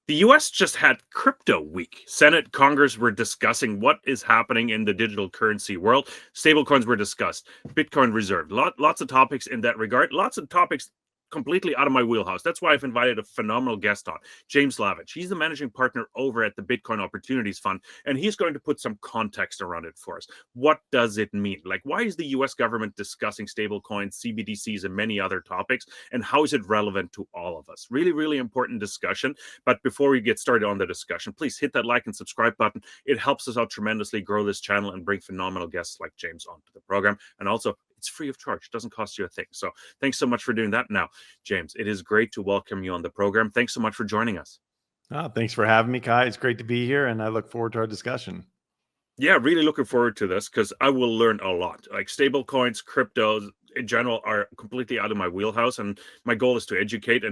The US just had crypto week. Senate, Congress were discussing what is happening in the digital currency world. Stablecoins were discussed. Bitcoin reserved. Lots of topics in that regard. Lots of topics completely out of my wheelhouse. That's why I've invited a phenomenal guest on, James Lavish. He's the managing partner over at the Bitcoin Opportunities Fund, and he's going to put some context around it for us. What does it mean? Like, why is the US government discussing stablecoins, CBDCs, and many other topics? And how is it relevant to all of us? Really, really important discussion. But before we get started on the discussion, please hit that like and subscribe button. It helps us out tremendously, grow this channel, and bring phenomenal guests like James onto the program. And also, it's free of charge. It doesn't cost you a thing. So thanks so much for doing that. Now, James, it is great to welcome you on the program. Thanks so much for joining us. Thanks for having me, Kai. It's great to be here, and I look forward to our discussion. Yeah, really looking forward to this because I will learn a lot. Like stablecoins, cryptos in general are completely out of my wheelhouse, and my goal is to educate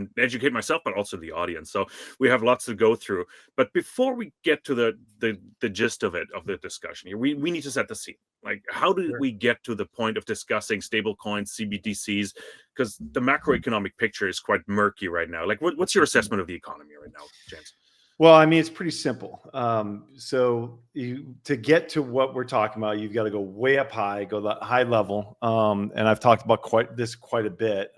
myself, but also the audience. So we have lots to go through. But before we get to the gist of it, of the discussion here, we need to set the scene. Like, how did we get to the point of discussing stablecoins, CBDCs? Because the macroeconomic picture is quite murky right now. Like, what's your assessment of the economy right now, James? Well, I mean, it's pretty simple. So to get to what we're talking about, you've got to go way up high, go that high level. And I've talked about quite a bit.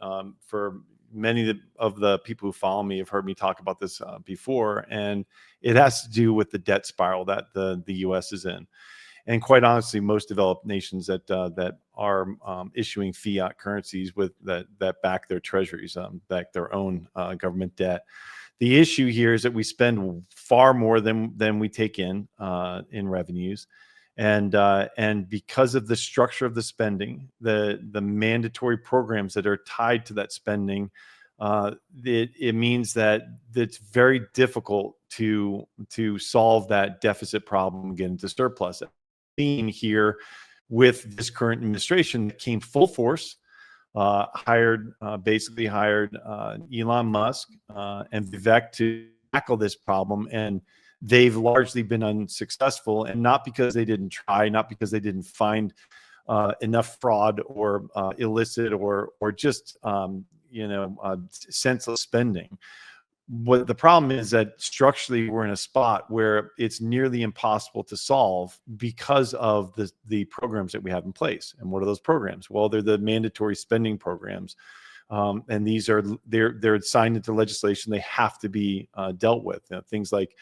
For many of the people who follow me have heard me talk about this before, and it has to do with the debt spiral that the U.S. is in. And quite honestly, most developed nations that are issuing fiat currencies with that back their treasuries, back their own government debt. The issue here is that we spend far more than we take in revenues, and because of the structure of the spending, the mandatory programs that are tied to that spending, it means that it's very difficult to solve that deficit problem and get into surplus. Theme here with this current administration that came full force. Basically hired Elon Musk and Vivek to tackle this problem, and they've largely been unsuccessful, and not because they didn't try, not because they didn't find enough fraud or illicit or just senseless spending. What the problem is that structurally we're in a spot where it's nearly impossible to solve because of the programs that we have in place. And what are those programs? Well, they're the mandatory spending programs, and they're signed into legislation. They have to be dealt with. Things like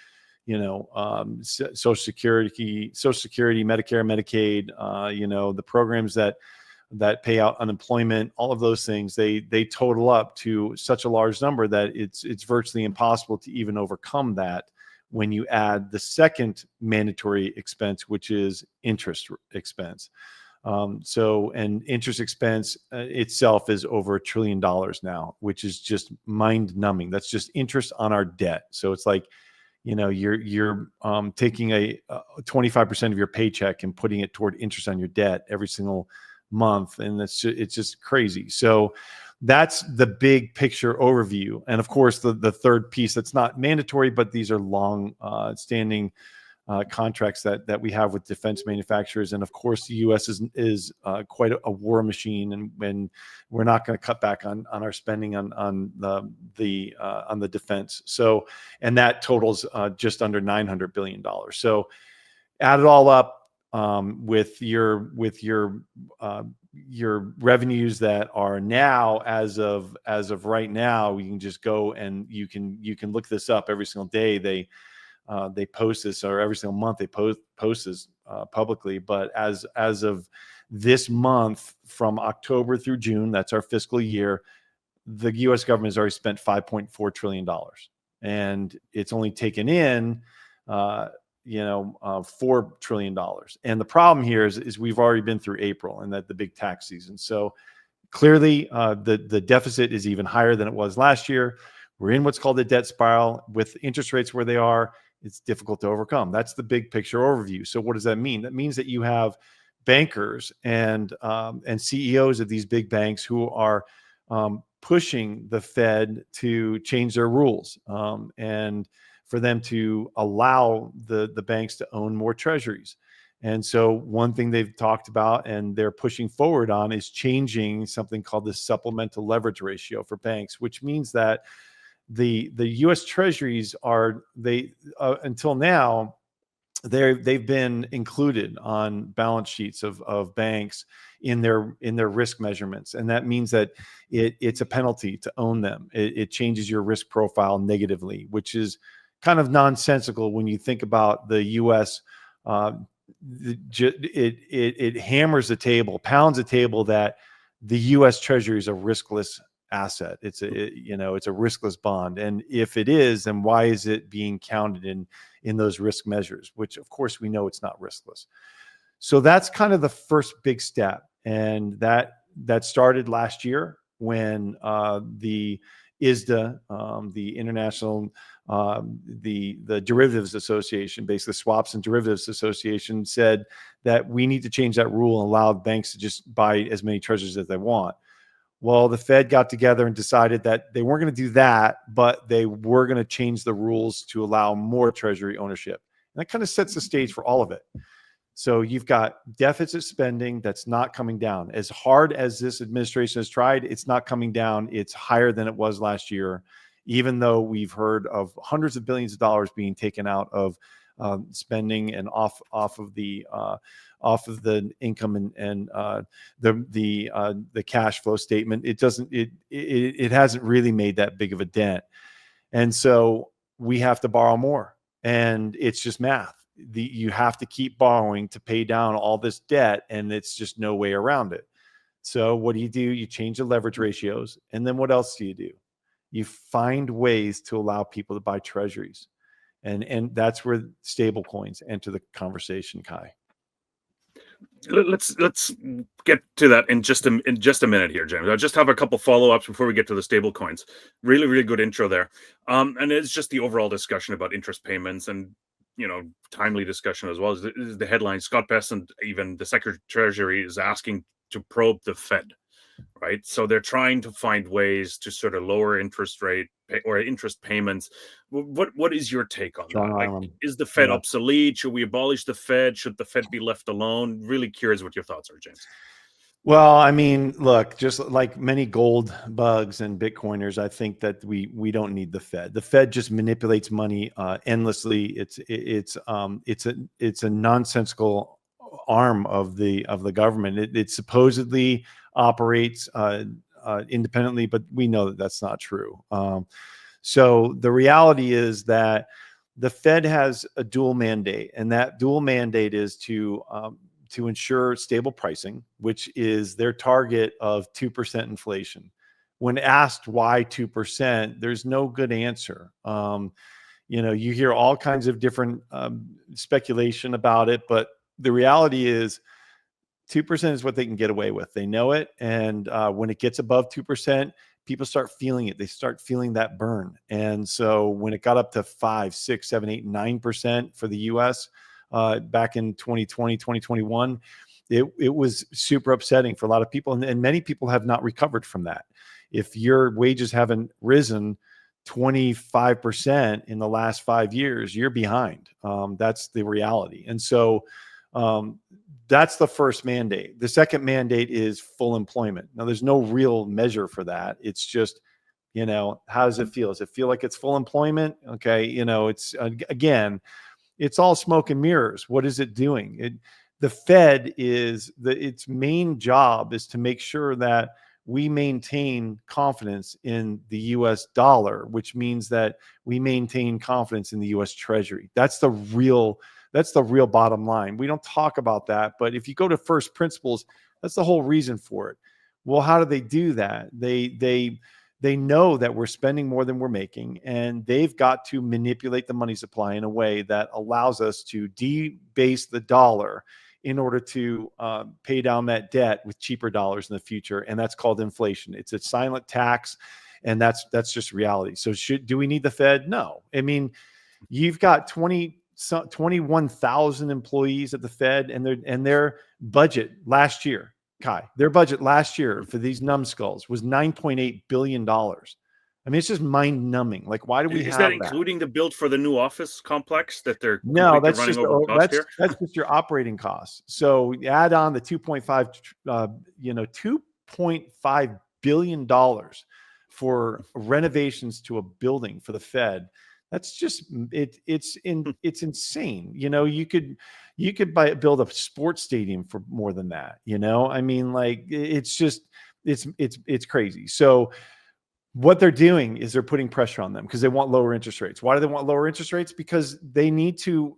Social Security, Medicare, Medicaid. The programs that pay out unemployment, all of those things, they total up to such a large number that it's virtually impossible to even overcome that when you add the second mandatory expense, which is interest expense. And interest expense itself is over $1 trillion now, which is just mind numbing. That's just interest on our debt. So it's like, you're taking a 25% of your paycheck and putting it toward interest on your debt every single month, and it's just crazy. So that's the big picture overview. And of course, the third piece that's not mandatory, but these are long standing contracts that we have with defense manufacturers. And of course, the U.S. is quite a war machine, and we're not going to cut back on our spending on the defense. So, and that totals just under $900 billion. So add it all up. With your revenues that are now, as of right now, you can just go and you can look this up every single day. They post this, or every single month they post this publicly. But as of this month, from October through June, that's our fiscal year, the U.S. government has already spent $5.4 trillion, and it's only taken in $4 trillion. And the problem here is we've already been through April and that the big tax season. So clearly the deficit is even higher than it was last year. We're in what's called the debt spiral. With interest rates where they are, it's difficult to overcome. That's the big picture overview. So what does that mean? That means that you have bankers and CEOs of these big banks who are pushing the Fed to change their rules, and for them to allow the banks to own more treasuries. And so one thing they've talked about and they're pushing forward on is changing something called the supplemental leverage ratio for banks, which means that the U.S. Treasuries are until now they've been included on balance sheets of banks in their risk measurements, and that means that it's a penalty to own them. It changes your risk profile negatively, which is kind of nonsensical when you think about the U.S. It hammers the table, pounds the table that the U.S. Treasury is a riskless asset. It's a riskless bond, and if it is, then why is it being counted in those risk measures? Which, of course, we know it's not riskless. So that's kind of the first big step, and that started last year when the ISDA, the International the Derivatives Association, basically Swaps and Derivatives Association, said that we need to change that rule and allow banks to just buy as many treasuries as they want. Well, the Fed got together and decided that they weren't going to do that, but they were going to change the rules to allow more treasury ownership. And that kind of sets the stage for all of it. So you've got deficit spending that's not coming down. As hard as this administration has tried, it's not coming down. It's higher than it was last year, even though we've heard of hundreds of billions of dollars being taken out of spending and off of the income and the cash flow statement. It hasn't really made that big of a dent, and so we have to borrow more, and it's just math. You have to keep borrowing to pay down all this debt, and it's just no way around it. So what do? You change the leverage ratios, and then what else do? You find ways to allow people to buy treasuries. And that's where stablecoins enter the conversation, Kai. Let's get to that in just a minute here, James. I just have a couple follow-ups before we get to the stablecoins. Really, really good intro there. And it's just the overall discussion about interest payments and, timely discussion as well. Is the headline. Scott Bessent, even the Secretary of Treasury, is asking to probe the Fed, right? So they're trying to find ways to sort of lower interest rate or interest payments. What is your take on that? Like, is the Fed obsolete? Should we abolish the Fed? Should the Fed be left alone? Really curious what your thoughts are, James. Well, I mean, look, just like many gold bugs and Bitcoiners, I think that we don't need the Fed. The Fed just manipulates money endlessly. It's a nonsensical arm of the government. It supposedly operates independently, but we know that that's not true. So the reality is that the Fed has a dual mandate, and that dual mandate is to ensure stable pricing, which is their target of 2% inflation. When asked why 2%, there's no good answer. You hear all kinds of different speculation about it, but the reality is 2% is what they can get away with. They know it. And when it gets above 2%, people start feeling it. They start feeling that burn. And so when it got up to 5, 6, 7, 8, 9% for the US back in 2020, 2021, it was super upsetting for a lot of people. And many people have not recovered from that. If your wages haven't risen 25% in the last 5 years, you're behind. That's the reality. And so that's the first mandate. The second mandate is full employment. Now, there's no real measure for that. It's just, how does it feel? Does it feel like it's full employment? Okay. It's again, it's all smoke and mirrors. What is it doing? The Fed its main job is to make sure that we maintain confidence in the US dollar, which means that we maintain confidence in the US Treasury. That's the real bottom line. We don't talk about that, but if you go to first principles, that's the whole reason for it. Well, how do they do that? They know that we're spending more than we're making, and they've got to manipulate the money supply in a way that allows us to debase the dollar in order to pay down that debt with cheaper dollars in the future. And that's called inflation. It's a silent tax, and that's just reality. So do we need the Fed? No. I mean, you've got 21,000 employees at the Fed, and their budget last year, Kai, their budget last year for these numbskulls was $9.8 billion. I mean, it's just mind numbing. Like, why do we have that? Is that including the build for the new office complex that they're that's running just over cost here? That's just your operating costs. So add on the $2.5 billion for renovations to a building for the Fed. That's just it's insane. You could build a sports stadium for more than that. I mean, like, it's just it's crazy. So what they're doing is they're putting pressure on them because they want lower interest rates. Why do they want lower interest rates? Because they need to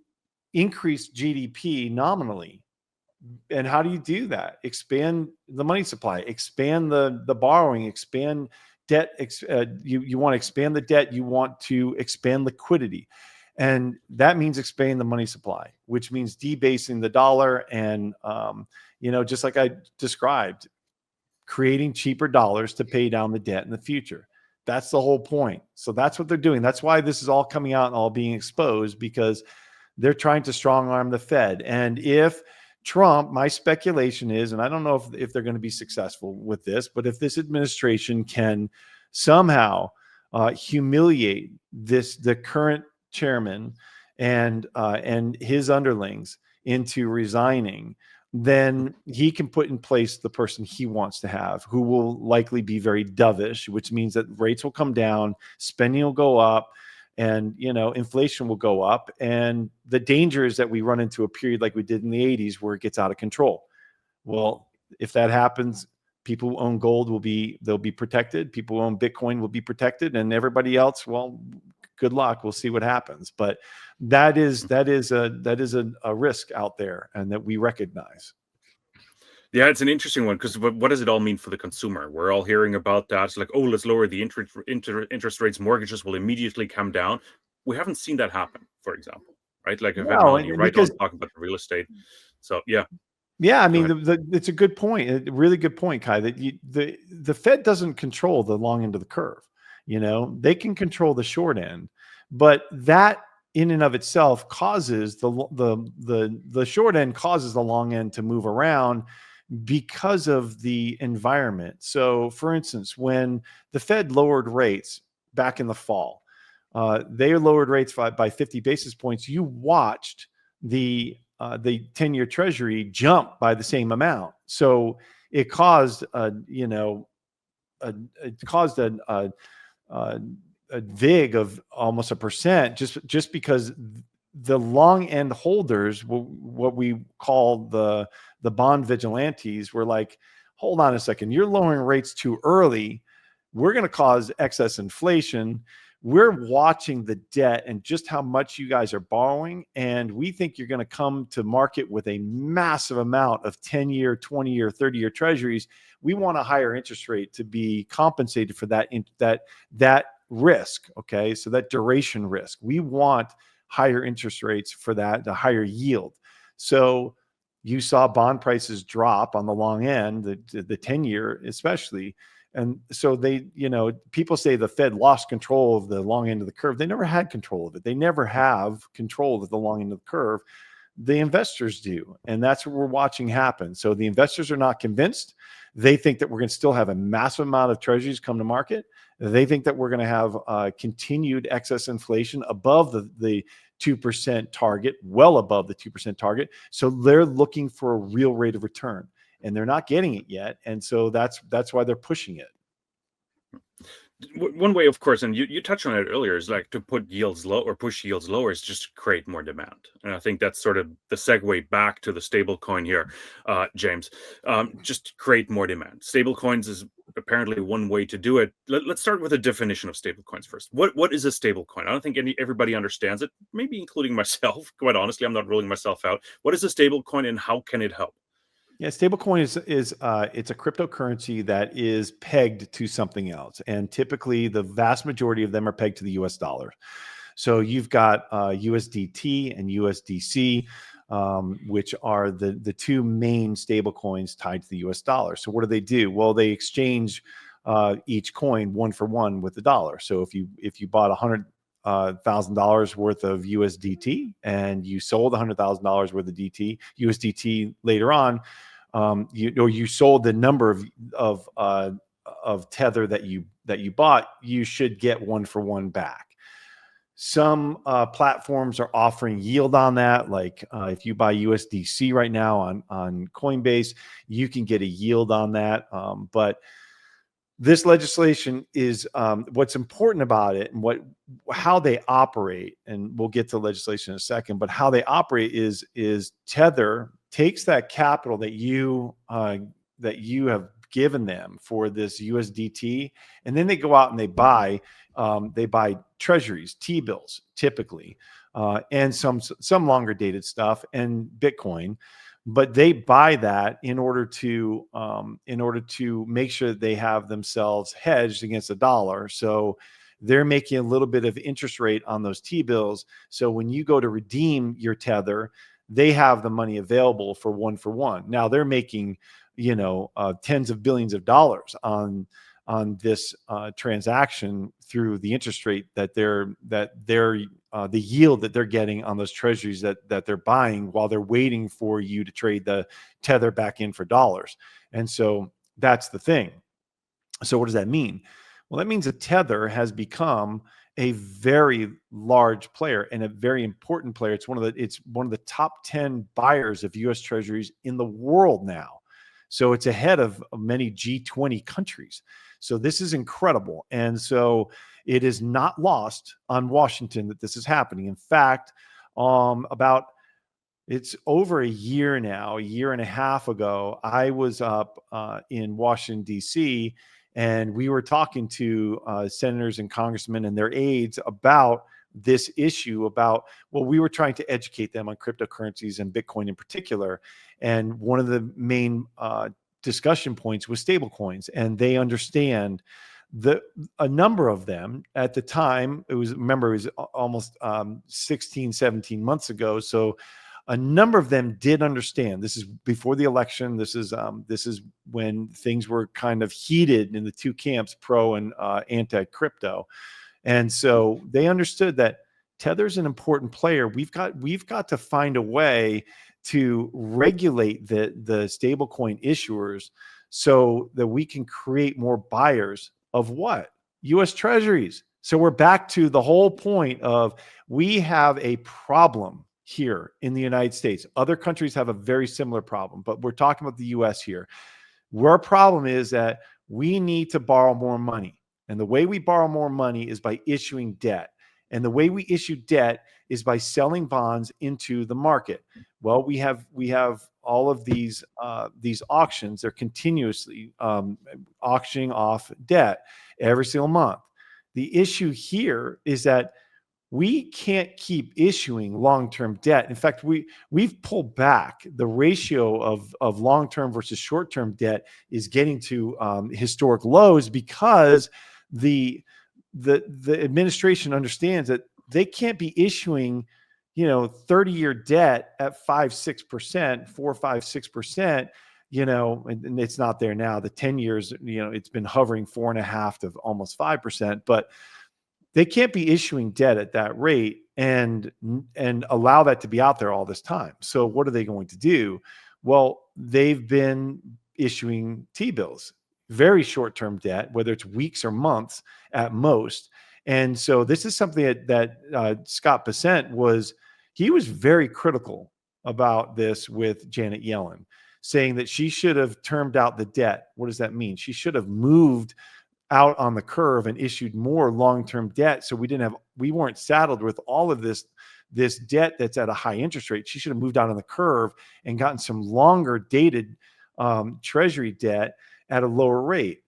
increase GDP nominally. And how do you do that? Expand the money supply, expand the borrowing, expand debt. You want to expand the debt. You want to expand liquidity. And that means expanding the money supply, which means debasing the dollar. And, just like I described, creating cheaper dollars to pay down the debt in the future. That's the whole point. So that's what they're doing. That's why this is all coming out and all being exposed, because they're trying to strong arm the Fed. And if Trump, my speculation is, and I don't know if they're going to be successful with this, but if this administration can somehow humiliate the current chairman and his underlings into resigning, then he can put in place the person he wants to have, who will likely be very dovish, which means that rates will come down, spending will go up, and inflation will go up. And the danger is that we run into a period like we did in the 80s where it gets out of control. Well, if that happens, people who own gold they'll be protected. People who own Bitcoin will be protected, and everybody else, well, good luck. We'll see what happens. But that is a risk out there, and that we recognize. Yeah, it's an interesting one, because what does it all mean for the consumer? We're all hearing about that. It's like, oh, let's lower the interest rates. Mortgages will immediately come down. We haven't seen that happen, for example, right? Like, I've had Melanie right on talking about the real estate. So, yeah. Yeah, I mean, it's a good point, a really good point, Kai, that the Fed doesn't control the long end of the curve. They can control the short end, but that in and of itself causes the short end causes the long end to move around because of the environment. So, for instance, when the Fed lowered rates back in the fall, they lowered rates by 50 basis points. You watched the 10-year Treasury jump by the same amount. So it caused a VIG of almost 1%, just because the long end holders, what we call the bond vigilantes, were like, hold on a second, you're lowering rates too early. We're going to cause excess inflation. We're watching the debt and just how much you guys are borrowing, and we think you're going to come to market with a massive amount of 10-year, 20-year, 30-year Treasuries. We want a higher interest rate to be compensated for that risk. Okay, so that duration risk, we want higher interest rates for that, the higher yield. So you saw bond prices drop on the long end, the 10-year especially. And so people say the Fed lost control of the long end of the curve. They never had control of it. They never have control of the long end of the curve. The investors do. And that's what we're watching happen. So the investors are not convinced. They think that we're going to still have a massive amount of treasuries come to market. They think that we're going to have continued excess inflation above the 2% target, well above the 2% target. So they're looking for a real rate of return, and they're not getting it yet. And so that's why they're pushing it. One way, of course, and you touched on it earlier, is like to put yields low or push yields lower is just to create more demand. And I think that's sort of the segue back to the stablecoin here, James. Just create more demand. Stablecoins is apparently one way to do it. Let's start with a definition of stablecoins first. What is a stablecoin? I don't think everybody understands it, maybe including myself. Quite honestly, I'm not ruling myself out. What is a stablecoin, and how can it help? Yeah, stablecoin is it's a cryptocurrency that is pegged to something else, and typically the vast majority of them are pegged to the U.S. dollar. So you've got USDT and USDC, which are the two main stablecoins tied to the U.S. dollar. So what do? Well, they exchange each coin one for one with the dollar. So if you bought $100,000 worth of USDT and you sold $100,000 worth of USDT later on, you sold the number of Tether that you bought, you should get one for one back. Some platforms are offering yield on that. Like if you buy USDC right now on Coinbase, you can get a yield on that. But this legislation is what's important about it, and how they operate, and we'll get to legislation in a second, but how they operate is Tether takes that capital that you have given them for this USDT, and then they go out and they buy treasuries, T-bills typically, and some longer dated stuff, and Bitcoin. But they buy that in order to make sure that they have themselves hedged against the dollar. So they're making a little bit of interest rate on those T-bills. So when you go to redeem your Tether, they have the money available for one. Now they're making, tens of billions of dollars on this transaction through the interest rate that the yield that they're getting on those treasuries that they're buying while they're waiting for you to trade the Tether back in for dollars. And so that's the thing. So what does that mean? Well, that means that Tether has become a very large player and a very important player. It's one of the top 10 buyers of US treasuries in the world now. So it's ahead of many G20 countries. So this is incredible. And so it is not lost on Washington that this is happening. In fact, it's over a year now, a year and a half ago, I was up in Washington, D.C., and we were talking to senators and congressmen and their aides about this issue we were trying to educate them on cryptocurrencies and Bitcoin in particular. And one of the main discussion points was stablecoins, and they understand a number of them at the time. It was almost 16, 17 months ago. So a number of them did understand. This is before the election. This is when things were kind of heated in the two camps, pro and anti-crypto. And so they understood that Tether's an important player. We've got to find a way to regulate the stablecoin issuers so that we can create more buyers of what? US treasuries. So we're back to the whole point of we have a problem here in the United States. Other countries have a very similar problem, but we're talking about the US here. Our problem is that we need to borrow more money. And the way we borrow more money is by issuing debt. And the way we issue debt is by selling bonds into the market. Well, we have all of these auctions. They're continuously auctioning off debt every single month. The issue here is that we can't keep issuing long-term debt. In fact, we've pulled back. The ratio of long-term versus short-term debt is getting to historic lows because the administration understands that they can't be issuing 30-year debt at 5-6%, 4-5-6%, and it's not there now. The 10 years, it's been hovering 4.5 to almost 5%, but they can't be issuing debt at that rate and allow that to be out there all this time. So what are they going to do? Well, they've been issuing T-bills, very short-term debt, whether it's weeks or months at most. And so this is something that Scott Bessent was very critical about this with Janet Yellen, saying that she should have termed out the debt. What does that mean? She should have moved out on the curve and issued more long-term debt. So we weren't saddled with all of this debt that's at a high interest rate. She should have moved out on the curve and gotten some longer dated treasury debt at a lower rate.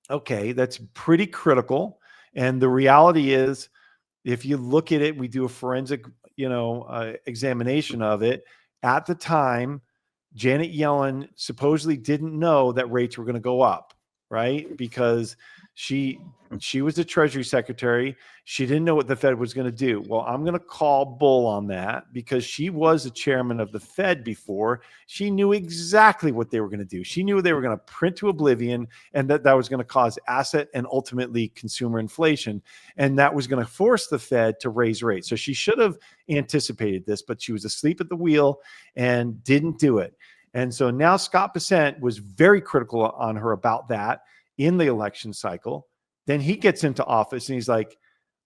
Okay, that's pretty critical. And the reality is, if you look at it, we do a forensic, examination of it. At the time, Janet Yellen supposedly didn't know that rates were going to go up, right? Because she was the Treasury Secretary. She didn't know what the Fed was going to do. Well, I'm going to call bull on that because she was the chairman of the Fed before. She knew exactly what they were going to do. She knew they were going to print to oblivion, and that was going to cause asset and ultimately consumer inflation. And that was going to force the Fed to raise rates. So she should have anticipated this, but she was asleep at the wheel and didn't do it. And so now Scott Bessent was very critical on her about that in the election cycle. Then he gets into office and he's like,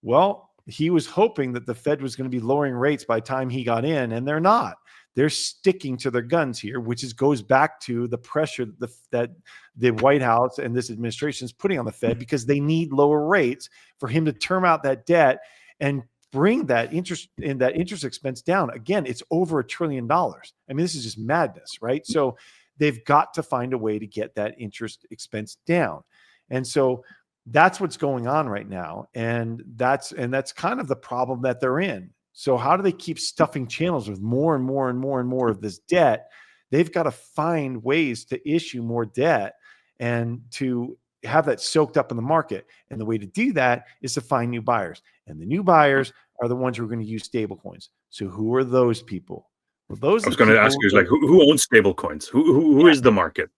well, he was hoping that the Fed was going to be lowering rates by the time he got in, and they're not. they're sticking to their guns here, which goes back to the pressure that the White House and this administration is putting on the Fed, because they need lower rates for him to term out that debt and bring that interest expense down. Again, it's over $1 trillion. I mean, this is just madness, right? So they've got to find a way to get that interest expense down. And so that's what's going on right now. And that's kind of the problem that they're in. So how do they keep stuffing channels with more and more and more and more of this debt? They've got to find ways to issue more debt and to have that soaked up in the market. And the way to do that is to find new buyers. And the new buyers are the ones who are going to use stablecoins. So who are those people? Well, those I was going to ask you, like, who owns stablecoins? Who is the market?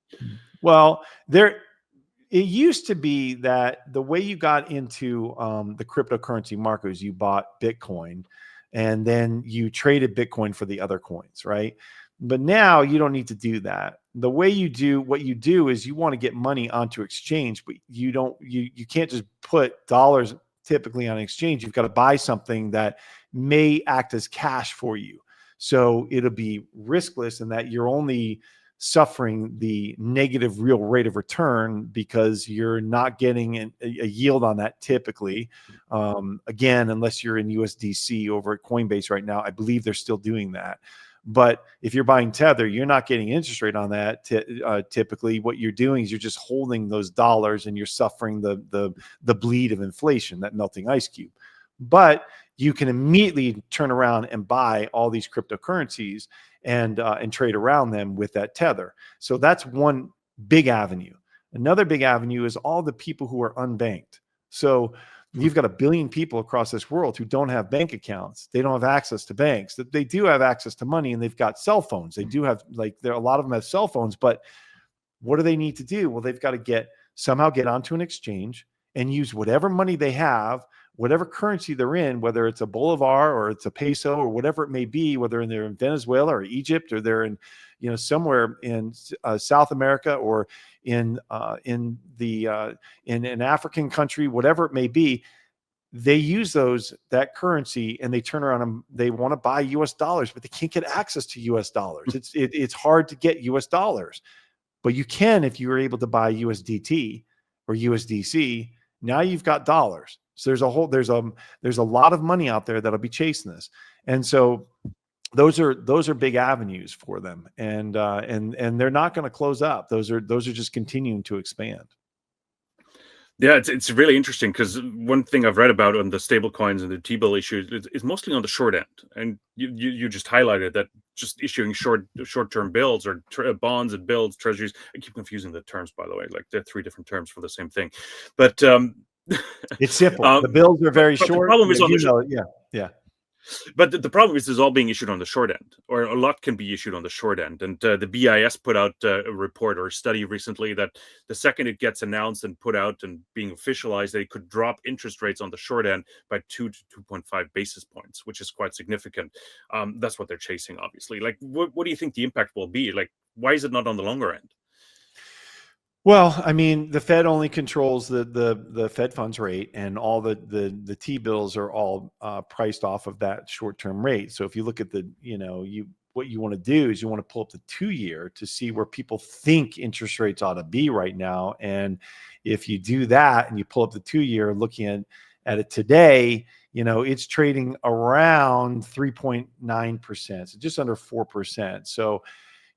Well, it used to be that the way you got into the cryptocurrency market is you bought Bitcoin and then you traded Bitcoin for the other coins, right? But now you don't need to do that. The way what you do is you want to get money onto exchange, but you can't just put dollars typically on exchange. You've got to buy something that may act as cash for you. So it'll be riskless in that you're only suffering the negative real rate of return because you're not getting a yield on that typically. Again, unless you're in USDC over at Coinbase right now, I believe they're still doing that. But if you're buying Tether, you're not getting interest rate on that. Typically, what you're doing is you're just holding those dollars and you're suffering the bleed of inflation, that melting ice cube. But you can immediately turn around and buy all these cryptocurrencies and trade around them with that Tether. So that's one big avenue. Another big avenue is all the people who are unbanked. So you've got 1 billion people across this world who don't have bank accounts. They don't have access to banks. They do have access to money, and they've got cell phones. They do have, a lot of them have cell phones, but what do they need to do? Well, they've got to somehow get onto an exchange and use whatever money they have, whatever currency they're in, whether it's a bolivar or it's a peso or whatever it may be, whether they're in Venezuela or Egypt or they're in, somewhere in South America or in an African country, whatever it may be. They use that currency and they turn around and they want to buy US dollars, but they can't get access to US dollars. It's hard to get US dollars, but you can if you were able to buy USDT or USDC. Now you've got dollars. So there's a lot of money out there that'll be chasing this, and so those are big avenues for them, and they're not going to close up. Those are just continuing to expand. Yeah, it's really interesting because one thing I've read about on the stable coins and the T-bill issue is mostly on the short end, and you just highlighted that just issuing short-term bills or bonds and bills, treasuries. I keep confusing the terms, by the way, like they're 3 different terms for the same thing, but it's simple. The bills are very short. The problem is yeah. But the problem is all being issued on the short end, or a lot can be issued on the short end. And the BIS put out a report or a study recently that the second it gets announced and put out and being officialized, they could drop interest rates on the short end by 2 to 2.5 basis points, which is quite significant. That's what they're chasing, obviously. Like, what do you think the impact will be? Like, why is it not on the longer end? Well, I mean, the Fed only controls the Fed funds rate, and all the T-bills are all priced off of that short-term rate. So if you look at what you want to do is you want to pull up the 2-year to see where people think interest rates ought to be right now. And if you do that and you pull up the 2-year, looking at it today, it's trading around 3.9%, so just under 4%. So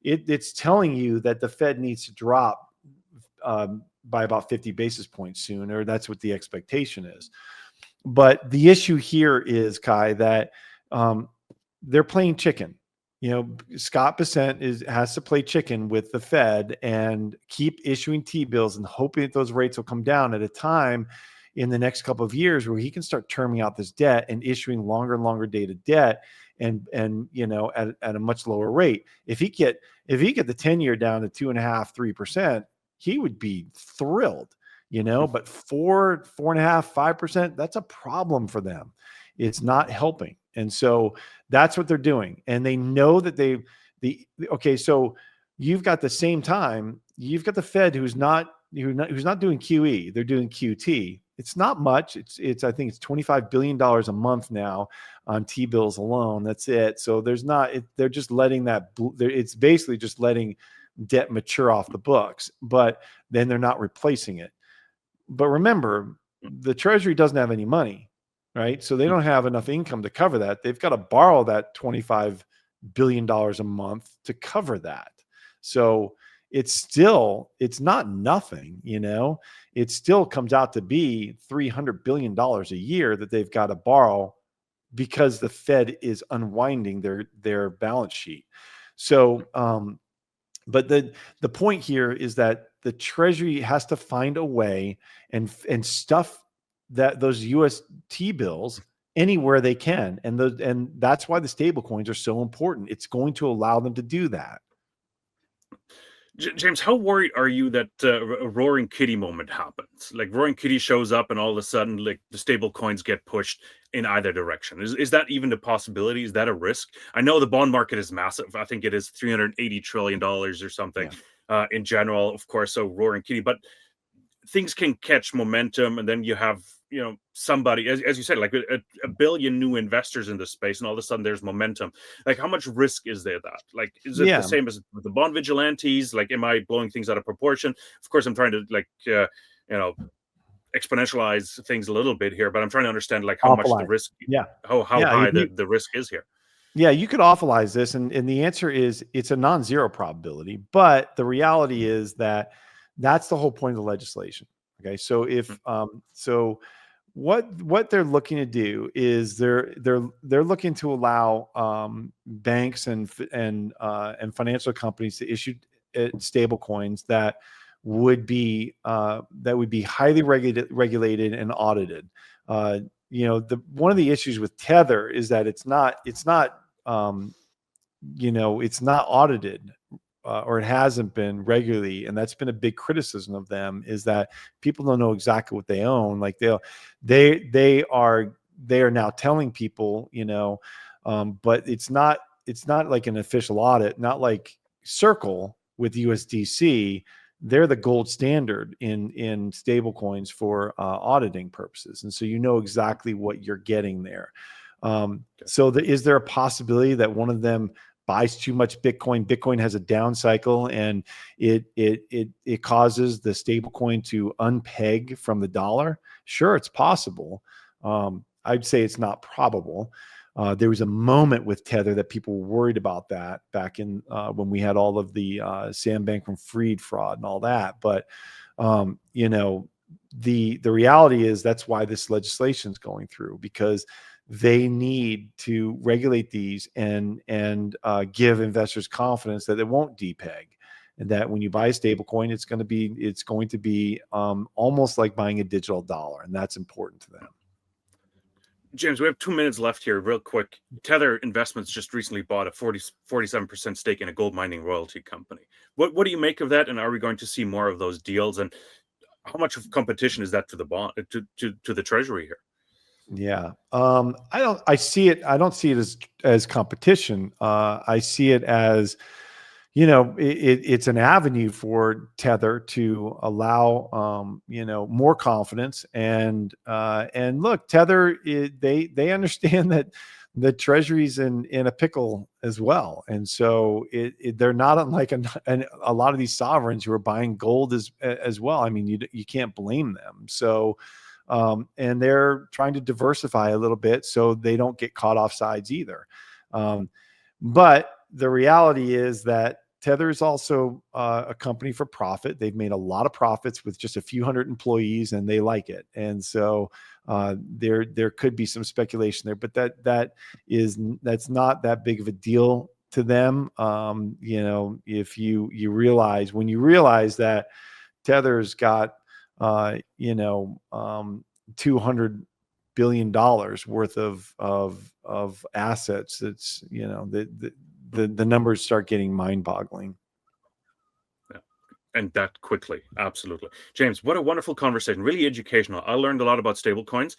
it's telling you that the Fed needs to drop by about 50 basis points soon, or that's what the expectation is. But the issue here is, Kai, that they're playing chicken. Scott Bessent has to play chicken with the Fed and keep issuing T-bills and hoping that those rates will come down at a time in the next couple of years where he can start terming out this debt and issuing longer and longer dated debt and at a much lower rate. If he get the 10-year down to 2.5%, 3%, he would be thrilled, but 4.5%, 5%, that's a problem for them. It's not helping. And so that's what they're doing. And they know that so you've got the Fed who's not doing QE, they're doing QT. It's not much. I think it's $25 billion a month now on T-bills alone. That's it. So there's not, they're just letting that, it's basically just letting debt mature off the books, but then they're not replacing it. But remember, the Treasury doesn't have any money, right? So they don't have enough income to cover that. They've got to borrow that $25 billion a month to cover that. So it's not nothing, it still comes out to be $300 billion a year that they've got to borrow because the Fed is unwinding their balance sheet. So, but the point here is that the Treasury has to find a way and stuff those US T-bills anywhere they can. And that's why the stable coins are so important. It's going to allow them to do that. James, how worried are you that a roaring kitty moment happens? Like roaring kitty shows up and all of a sudden, like the stable coins get pushed in either direction. Is that even a possibility? Is that a risk? I know the bond market is massive. I think it is $380 trillion or something in general, of course. So roaring kitty, but things can catch momentum, and then you have somebody, as you said, like a billion new investors in the space, and all of a sudden there's momentum. Like, how much risk is there? That, like, is it the same as with the bond vigilantes? Like, am I blowing things out of proportion? Of course, I'm trying to exponentialize things a little bit here, but I'm trying to understand like how much the risk, how high the risk is here. Yeah, you could awfulize this, and the answer is it's a non-zero probability. But the reality is that that's the whole point of the legislation. Okay, so if what they're looking to do is they're looking to allow banks and financial companies to issue stable coins that would be highly regulated and audited. One of the issues with Tether is that it's not audited. Or it hasn't been regularly, and that's been a big criticism of them, is that people don't know exactly what they own. Like they are now telling people, but it's not like an official audit, not like Circle with USDC. They're the gold standard in stable coins for auditing purposes, and so exactly what you're getting there. So is there a possibility that one of them buys too much Bitcoin? Bitcoin has a down cycle, and it causes the stable coin to unpeg from the dollar. Sure, it's possible. I'd say it's not probable. There was a moment with Tether that people were worried about that back in when we had all of the Sam Bankman-Fried fraud and all that. But the reality is that's why this legislation is going through, because they need to regulate these and give investors confidence that it won't depeg, and that when you buy a stable coin, it's going to be almost like buying a digital dollar, and that's important to them. James, we have 2 minutes left here, real quick. Tether Investments just recently bought a 47% stake in a gold mining royalty company. What do you make of that? And are we going to see more of those deals? And how much of competition is that to the bond to the Treasury here? Yeah. I don't see it as competition. I see it as, it's an avenue for Tether to allow, more confidence. And look, Tether, they understand that the Treasury's in a pickle as well. And so they're not unlike a lot of these sovereigns who are buying gold as well. I mean, you can't blame them. So, and they're trying to diversify a little bit so they don't get caught off sides either. But the reality is that Tether is also a company for profit. They've made a lot of profits with just a few hundred employees, and they like it. And so there could be some speculation there, but that's not that big of a deal to them. If you realize that Tether's got $200 billion worth of assets. It's, the numbers start getting mind boggling. Yeah. And that quickly. Absolutely. James, what a wonderful conversation. Really educational. I learned a lot about stablecoins.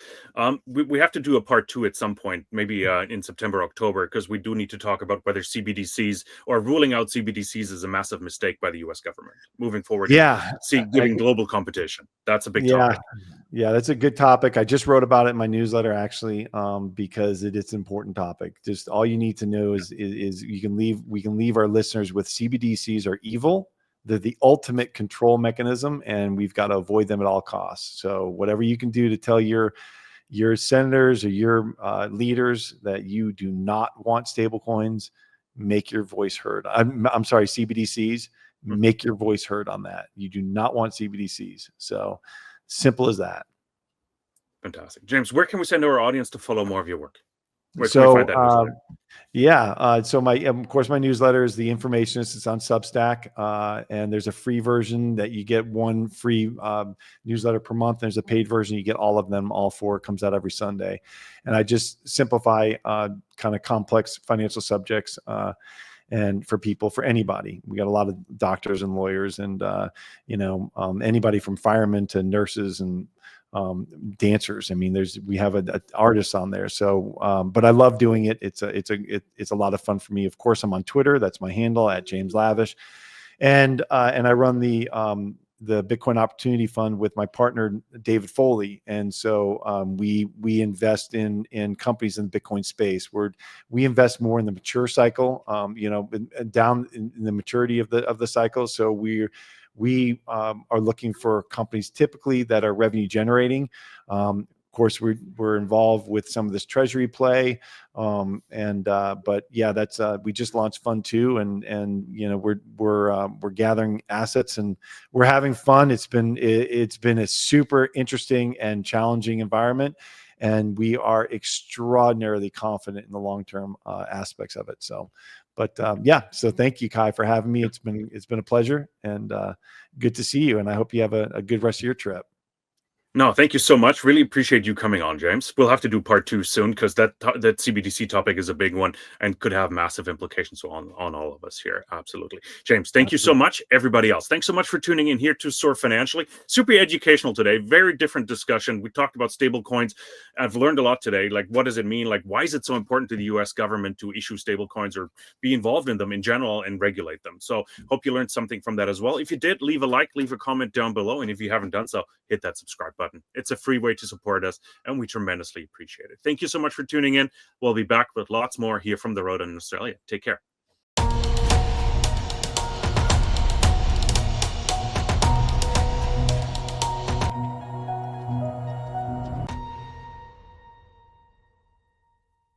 We have to do a part 2 at some point, maybe in September, October, because we do need to talk about whether CBDCs or ruling out CBDCs is a massive mistake by the US government moving forward. Yeah. Giving global competition. That's a big Yeah. topic. Yeah, that's a good topic. I just wrote about it in my newsletter, actually, because it's an important topic. Just all you need to know is we can leave our listeners with CBDCs are evil. They're the ultimate control mechanism, and we've got to avoid them at all costs. So whatever you can do to tell your senators or your leaders that you do not want stablecoins, make your voice heard. I'm sorry, CBDCs, make your voice heard on that. You do not want CBDCs. So simple as that. Fantastic. James, where can we send our audience to follow more of your work? Where can So, we find that newsletter? So of course, my newsletter is The Informationist. It's on Substack, and there's a free version that you get one free newsletter per month. There's a paid version. You get all of them, all 4. It comes out every Sunday. And I just simplify kind of complex financial subjects and for anybody. We got a lot of doctors and lawyers and, anybody from firemen to nurses and dancers. I mean, we have artists on there. So, but I love doing it. It's a lot of fun for me. Of course, I'm on Twitter. That's my handle at James Lavish. And I run the Bitcoin Opportunity Fund with my partner, David Foley. And so, we invest in companies in the Bitcoin space where we invest more in the mature cycle, down in the maturity of the cycle. So we are looking for companies typically that are revenue generating. Of course, we're involved with some of this Treasury play, but yeah, that's we just launched Fund 2, and we're gathering assets and we're having fun. It's been a super interesting and challenging environment, and we are extraordinarily confident in the long-term aspects of it. So. But so thank you, Kai, for having me. It's been a pleasure, and good to see you. And I hope you have a good rest of your trip. No, thank you so much. Really appreciate you coming on, James. We'll have to do part 2 soon because that CBDC topic is a big one and could have massive implications on all of us here. Absolutely. James, thank you so much. Everybody else, thanks so much for tuning in here to Soar Financially. Super educational today. Very different discussion. We talked about stable coins. I've learned a lot today. Like, what does it mean? Like, why is it so important to the US government to issue stable coins or be involved in them in general and regulate them? So hope you learned something from that as well. If you did, leave a like, leave a comment down below. And if you haven't done so, hit that subscribe button. It's a free way to support us, and we tremendously appreciate it. Thank you so much for tuning in. We'll be back with lots more here from the road in Australia. Take care.